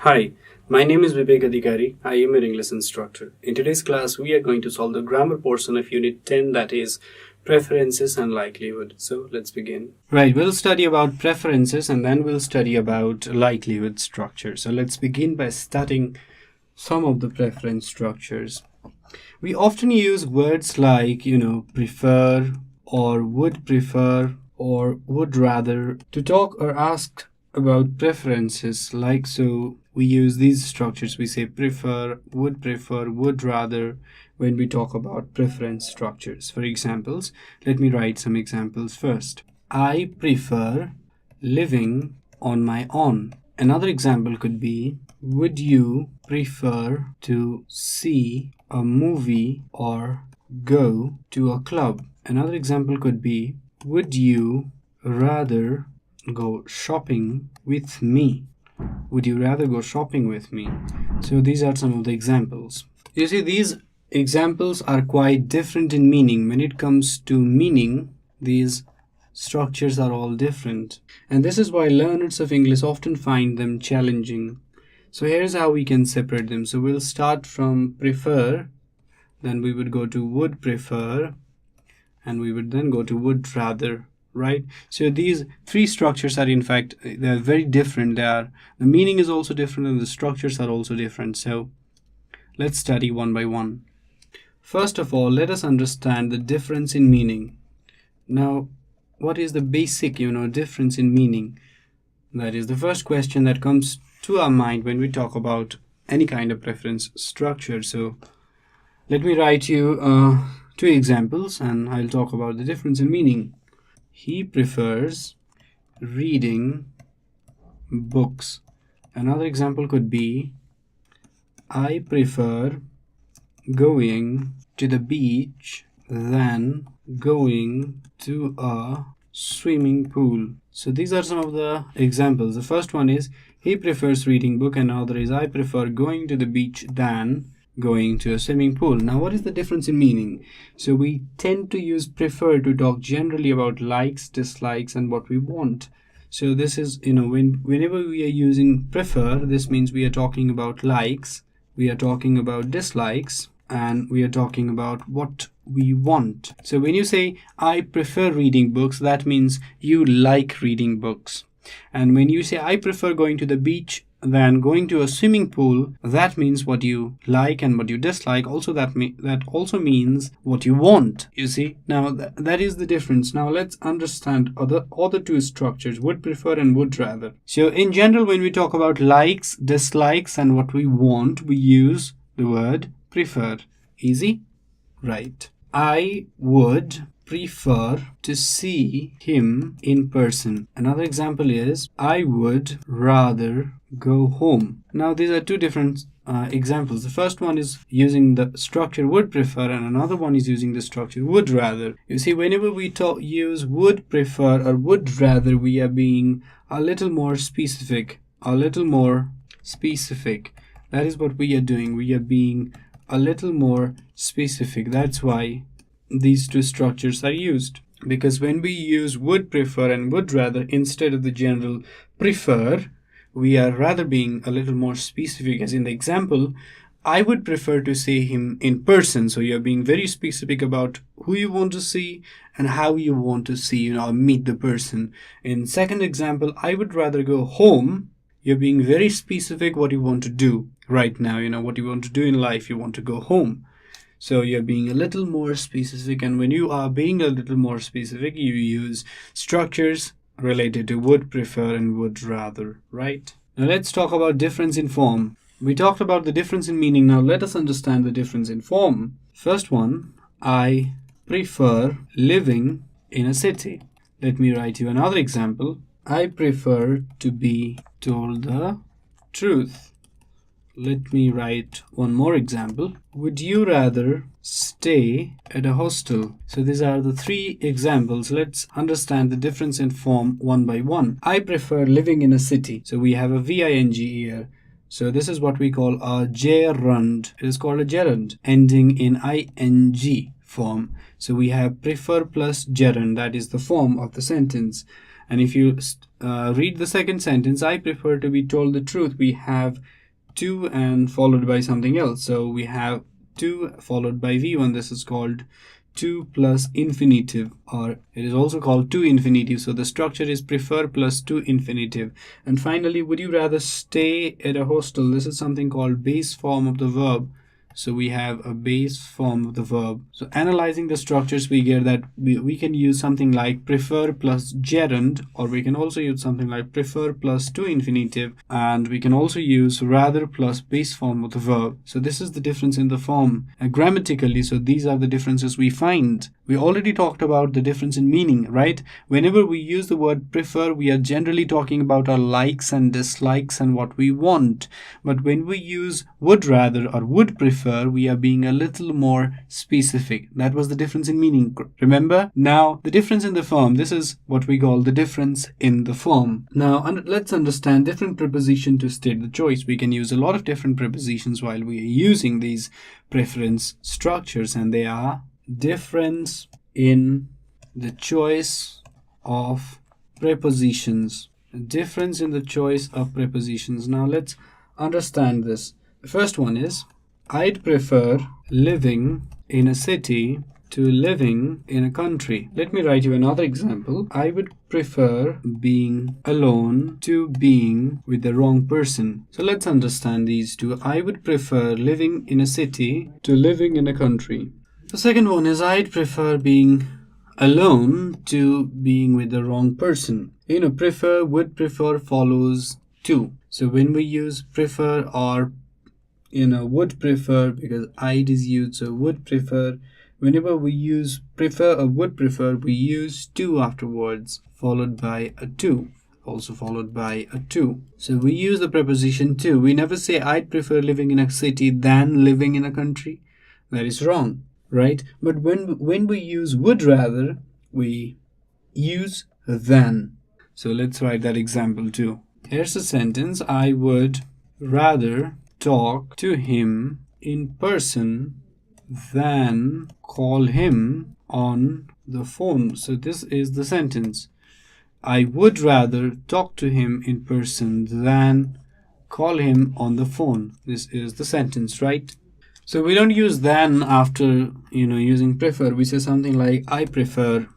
Hi, my name is Bibek Adhikari. I am an English instructor. In today's class, we are going to solve the grammar portion of Unit 10, that is preferences and likelihood. So let's begin. Right, we'll study about preferences and then we'll study about likelihood structure. So let's begin by studying some of the preference structures. We often use words like, prefer or would rather to talk or ask about preferences. Like, so we use these structures. We say prefer, would rather when we talk about preference structures. For examples, let me write some examples first. I prefer living on my own. Another example could be, would you prefer to see a movie or go to a club? Another example could be, would you rather go shopping with me? Would you rather go shopping with me? So these are some of the examples. You see, these examples are quite different in meaning. When it comes to meaning, these structures are all different. And this is why learners of English often find them challenging. So here's how we can separate them. So we'll start from prefer, then we would go to would prefer, and we would then go to would rather. Right? So these three structures are, in fact, they're very different. The meaning is also different and the structures are also different. So let's study one by one. First of all, let us understand the difference in meaning. Now, what is the basic, difference in meaning? That is the first question that comes to our mind when we talk about any kind of preference structure. So let me write you two examples and I'll talk about the difference in meaning. He prefers reading books. Another example could be, I prefer going to the beach than going to a swimming pool. So these are some of the examples. The first one is, he prefers reading book, and another is, I prefer going to the beach than going to a swimming pool. Now, what is the difference in meaning? So we tend to use prefer to talk generally about likes, dislikes, and what we want. So this is, whenever we are using prefer, this means we are talking about likes, we are talking about dislikes, and we are talking about what we want. So when you say, I prefer reading books, that means you like reading books. And when you say, I prefer going to the beach than going to a swimming pool, that means what you like and what you dislike. Also, that also means what you want. You see, now that is the difference. Now let's understand other two structures, would prefer and would rather. So in general, when we talk about likes, dislikes, and what we want, we use the word prefer. Easy? Right. I would prefer to see him in person. Another example is, I would rather go home. Now these are two different examples. The first one is using the structure would prefer and another one is using the structure would rather. You see, whenever we use would prefer or would rather, we are being a little more specific. That is what we are doing. We are being a little more specific. That's why these two structures are used, because when we use would prefer and would rather instead of the general prefer, we are rather being a little more specific. As in the example, I would prefer to see him in person. So you're being very specific about who you want to see and how you want to see, meet the person. In second example, I would rather go home. You're being very specific what you want to do right now. What you want to do in life, you want to go home. So you're being a little more specific, and when you are being a little more specific, you use structures related to would prefer and would rather, right? Now let's talk about difference in form. We talked about the difference in meaning. Now let us understand the difference in form. First one, I prefer living in a city. Let me write you another example. I prefer to be told the truth. Let me write one more example. Would you rather stay at a hostel? So these are the three examples. Let's understand the difference in form one by one. I prefer living in a city. So we have a VING here. So this is what we call a gerund. It is called a gerund ending in ing form. So we have prefer plus gerund. That is the form of the sentence. And if you read the second sentence, I prefer to be told the truth, we have to and followed by something else. So we have to followed by V1. This is called to plus infinitive, or it is also called to infinitive. So the structure is prefer plus to infinitive. And finally, would you rather stay at a hostel? This is something called base form of the verb. So we have a base form of the verb. So analyzing the structures, we get that we can use something like prefer plus gerund, or we can also use something like prefer plus to infinitive, and we can also use rather plus base form of the verb. So this is the difference in the form. Grammatically, so these are the differences we find. We already talked about the difference in meaning, right? Whenever we use the word prefer, we are generally talking about our likes and dislikes and what we want. But when we use would rather or would prefer, we are being a little more specific. That was the difference in meaning. Remember? Now, the difference in the form. This is what we call the difference in the form. Now, let's understand different preposition to state the choice. We can use a lot of different prepositions while we are using these preference structures, and they are difference in the choice of prepositions. Difference in the choice of prepositions. Now let's understand this. The first one is, I'd prefer living in a city to living in a country. Let me write you another example. I would prefer being alone to being with the wrong person. So let's understand these two. I would prefer living in a city to living in a country. The second one is, I'd prefer being alone to being with the wrong person. Prefer, would prefer follows to. So when we use prefer or would prefer, because I'd is used, so would prefer. Whenever we use prefer or would prefer, we use to afterwards, followed by a to, also followed by a to. So we use the preposition to. We never say I'd prefer living in a city than living in a country. That is wrong, right? But when we use would rather, we use than. So let's write that example too. Here's a sentence. I would rather talk to him in person than call him on the phone. So this is the sentence. I would rather talk to him in person than call him on the phone. This is the sentence, right? So we don't use than after using prefer. We say something like, I prefer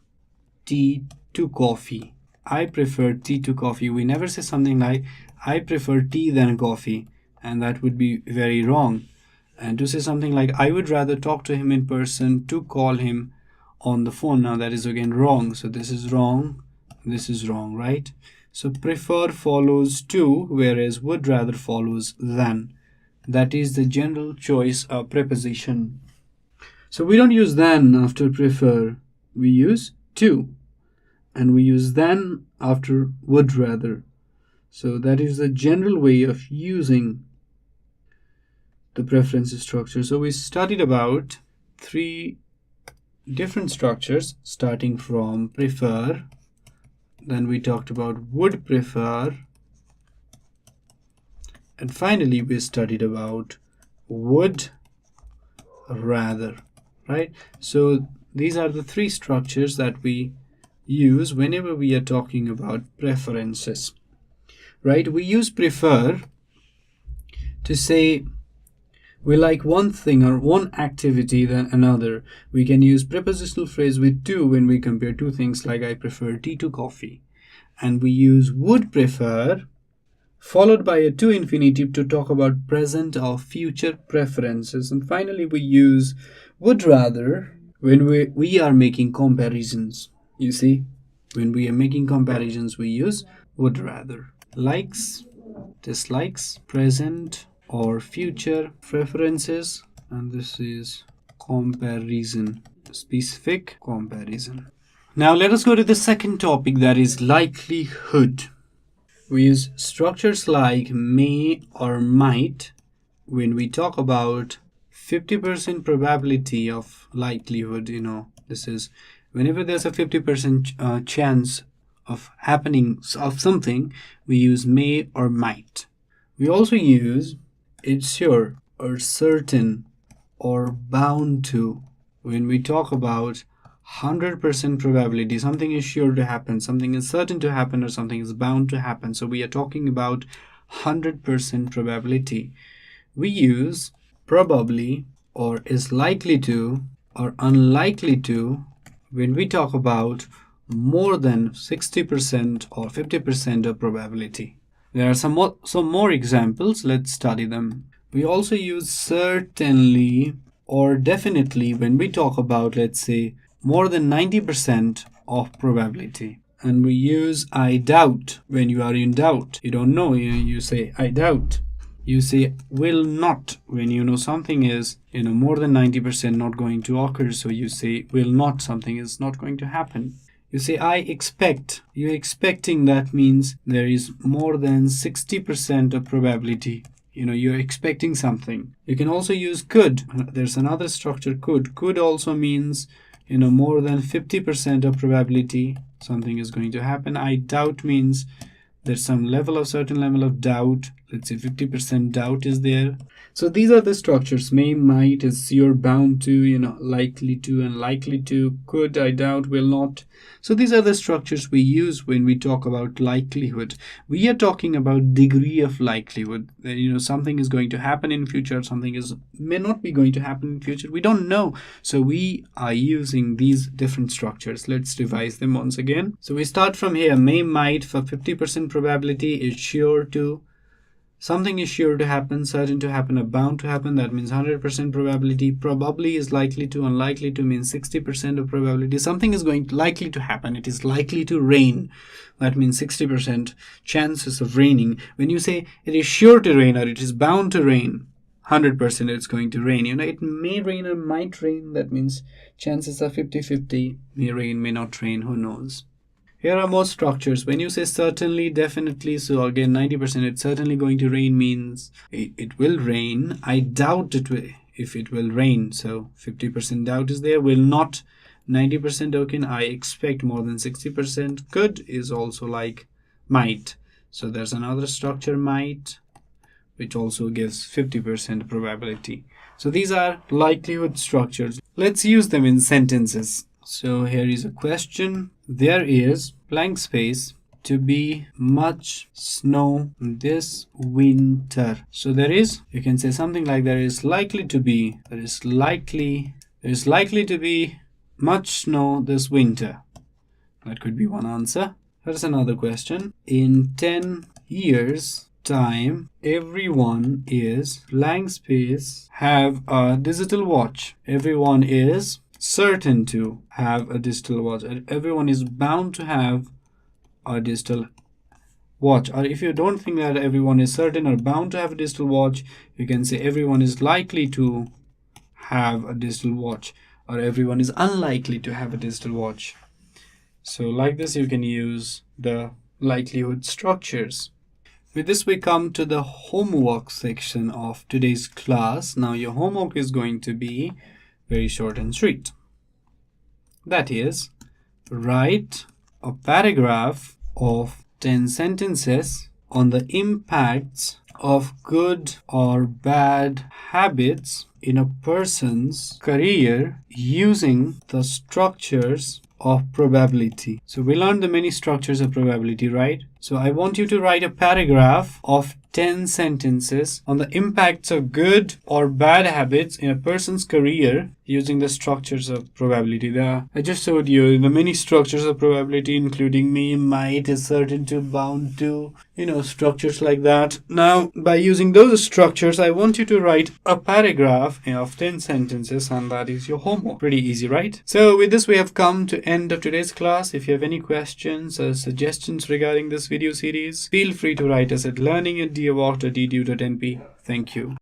tea to coffee. I prefer tea to coffee. We never say something like, I prefer tea than coffee, and that would be very wrong. And to say something like, I would rather talk to him in person to call him on the phone, now that is again wrong. So this is wrong, this is wrong, right? So prefer follows to, whereas would rather follows than. That is the general choice of preposition. So we don't use than after prefer, we use to. And we use than after would rather. So that is the general way of using the preference structure. So we studied about 3 different structures, starting from prefer, then we talked about would prefer, and finally we studied about would rather, right? So these are the 3 structures that we use whenever we are talking about preferences, right? We use prefer to say we like one thing or one activity than another. We can use prepositional phrase with to when we compare 2 things, like I prefer tea to coffee. And we use would prefer followed by a to infinitive to talk about present or future preferences. And finally we use would rather when we are making comparisons. You see, when we are making comparisons, we use would rather. Likes, dislikes, present or future preferences, and this is comparison, specific comparison. Now let us go to the second topic, that is likelihood. We use structures like may or might when we talk about 50% probability of likelihood. This is whenever there's a 50% chance of happening of something, we use may or might. We also use it's sure or certain or bound to when we talk about 100% probability. Something is sure to happen, something is certain to happen, or something is bound to happen. So we are talking about 100% probability. We use probably or is likely to or unlikely to when we talk about more than 60% or 50% of probability. There are some more examples. Let's study them. We also use certainly or definitely when we talk about, let's say, more than 90% of probability. And we use I doubt when you are in doubt. You don't know, you say I doubt. You say will not when you know something is more than 90% not going to occur. So you say will not, something is not going to happen. You say I expect. You're expecting, that means there is more than 60% of probability. You're expecting something. You can also use could. There's another structure, could. Could also means more than 50% of probability something is going to happen. I doubt means there's some certain level of doubt. Let's say 50% doubt is there. So these are the structures. May, might, is you're bound to, likely to, and likely to, could, I doubt, will not. So these are the structures we use when we talk about likelihood. We are talking about degree of likelihood. Something is going to happen in future, something may not be going to happen in future. We don't know. So we are using these different structures. Let's revise them once again. So we start from here. May, might for 50% probability is sure to. Something is sure to happen, certain to happen, or bound to happen. That means 100% probability. Probably is likely to, unlikely to means 60% of probability. Something is likely to happen. It is likely to rain. That means 60% chances of raining. When you say it is sure to rain or it is bound to rain, 100% it's going to rain. It may rain or might rain. That means chances are 50-50. May rain, may not rain. Who knows? Here are more structures. When you say certainly, definitely, so again 90%, it's certainly going to rain means it will rain. I doubt if it will rain, so 50% doubt is there. Will not, 90% okay. I expect more than 60%. Could is also like might. So there's another structure, might, which also gives 50% probability. So these are likelihood structures. Let's use them in sentences. So here is a question. There is blank space to be much snow this winter. So you can say something like there is likely to be much snow this winter. That could be one answer. Here's another question. In 10 years time, everyone is blank space have a digital watch. Everyone is certain to have a digital watch. Everyone is bound to have a digital watch. Or if you don't think that everyone is certain or bound to have a digital watch, you can say everyone is likely to have a digital watch, or everyone is unlikely to have a digital watch. So like this you can use the likelihood structures. With this we come to the homework section of today's class. Now your homework is going to be very short and sweet. That is, write a paragraph of 10 sentences on the impacts of good or bad habits in a person's career using the structures of probability. So we learned the many structures of probability, right? So I want you to write a paragraph of 10 sentences on the impacts of good or bad habits in a person's career using the structures of probability. I just showed you the many structures of probability, including may, might, is certain to, bound to, structures like that. Now, by using those structures, I want you to write a paragraph of 10 sentences, and that is your homework. Pretty easy, right? So with this, we have come to end of today's class. If you have any questions or suggestions regarding this video series, feel free to write us at learning@deerwalk.edu.np. Thank you.